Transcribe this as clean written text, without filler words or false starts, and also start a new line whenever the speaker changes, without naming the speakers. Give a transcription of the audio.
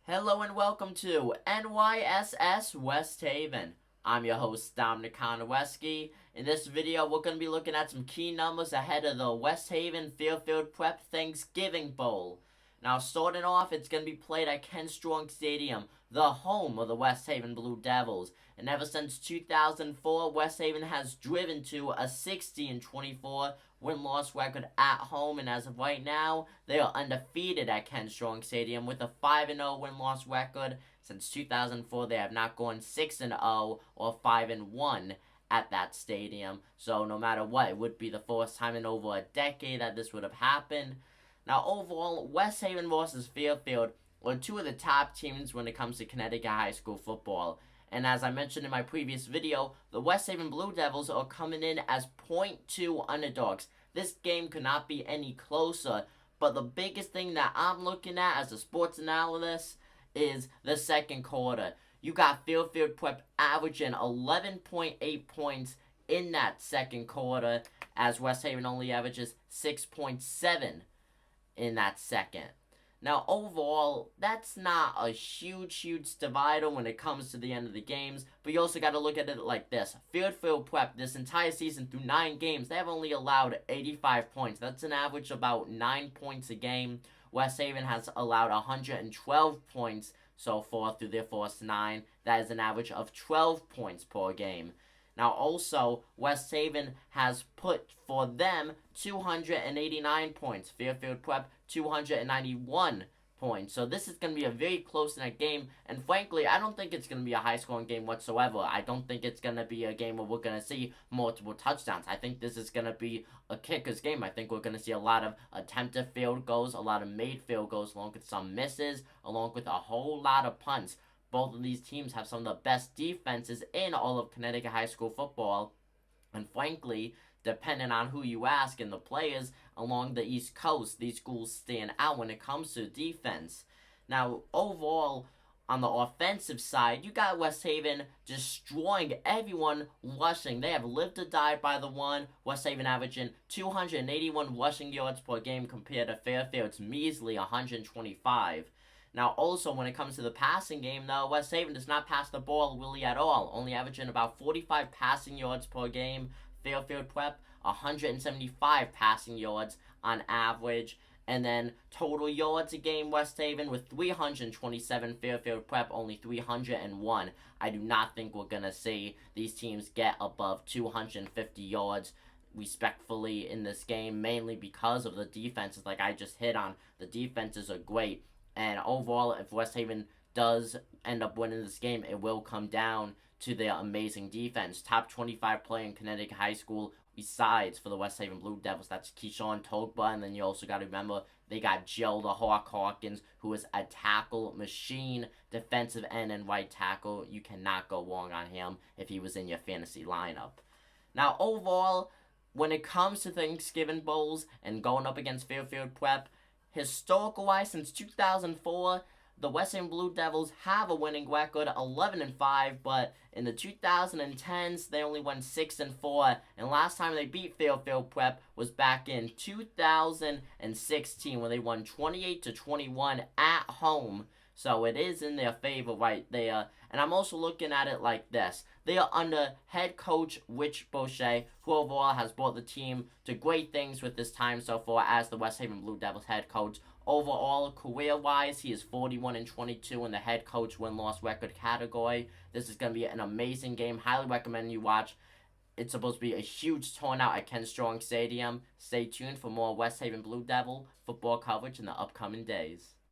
Hello and welcome to NYSS West Haven. I'm your host, Dominic Konoweski. In this video, we're going to be looking at some key numbers ahead of the West Haven Fairfield Prep Thanksgiving Bowl. Now, starting off, it's going to be played at Ken Strong Stadium, the home of the West Haven Blue Devils. And ever since 2004, West Haven has driven to a 60-24 win-loss record at home, and as of right now, they are undefeated at Ken Strong Stadium with a 5-0 win-loss record. Since 2004, they have not gone 6-0 or 5-1 at that stadium. So no matter what, it would be the first time in over a decade that this would have happened. Now, overall, West Haven versus Fairfield were two of the top teams when it comes to Connecticut high school football. And as I mentioned in my previous video, the West Haven Blue Devils are coming in as .2 underdogs. This game could not be any closer, but the biggest thing that I'm looking at as a sports analyst is the second quarter. You got Fairfield Prep averaging 11.8 points in that second quarter, as West Haven only averages 6.7 in that second. Now, overall, that's not a huge divider when it comes to the end of the games, but you also got to look at it like this. Fairfield Prep, this entire season through 9 games, they have only allowed 85 points. That's an average of about 9 points a game. West Haven has allowed 112 points so far through their first 9. That is an average of 12 points per game. Now, also, West Haven has put for them 289 points. Fairfield Prep, 291 points. So this is going to be a very close-knit game. And frankly, I don't think it's going to be a high-scoring game whatsoever. I don't think it's going to be a game where we're going to see multiple touchdowns. I think this is going to be a kicker's game. I think we're going to see a lot of attempted field goals, a lot of made field goals, along with some misses, along with a whole lot of punts. Both of these teams have some of the best defenses in all of Connecticut high school football. And frankly, depending on who you ask and the players along the East Coast, these schools stand out when it comes to defense. Now, overall, on the offensive side, you got West Haven destroying everyone rushing. They have lived or died by the one. West Haven averaging 281 rushing yards per game compared to Fairfield's measly 125. Now, also, when it comes to the passing game, though, West Haven does not pass the ball really at all, only averaging about 45 passing yards per game. Fairfield Prep, 175 passing yards on average. And then total yards a game, West Haven with 327. Fairfield Prep only 301. I do not think we're going to see these teams get above 250 yards respectfully in this game, mainly because of the defenses like I just hit on. The defenses are great. And overall, if West Haven does end up winning this game, it will come down to their amazing defense. Top 25 player in Connecticut high school besides for the West Haven Blue Devils. That's Keyshawn Togba. And then you also got to remember they got Jill the Hawk Hawkins, who is a tackle machine, defensive end and right tackle. You cannot go wrong on him if he was in your fantasy lineup. Now, overall, when it comes to Thanksgiving Bowls and going up against Fairfield Prep, historical-wise, since 2004, the West Haven Blue Devils have a winning record, 11-5, but in the 2010s, they only won 6-4, and last time they beat Fairfield Prep was back in 2016, where they won 28-21 at home. So it is in their favor right there. And I'm also looking at it like this. They are under head coach Rich Boucher, who overall has brought the team to great things with this time so far as the West Haven Blue Devils head coach. Overall, career-wise, he is 41-22 in the head coach win-loss record category. This is going to be an amazing game. Highly recommend you watch. It's supposed to be a huge turnout at Ken Strong Stadium. Stay tuned for more West Haven Blue Devil football coverage in the upcoming days.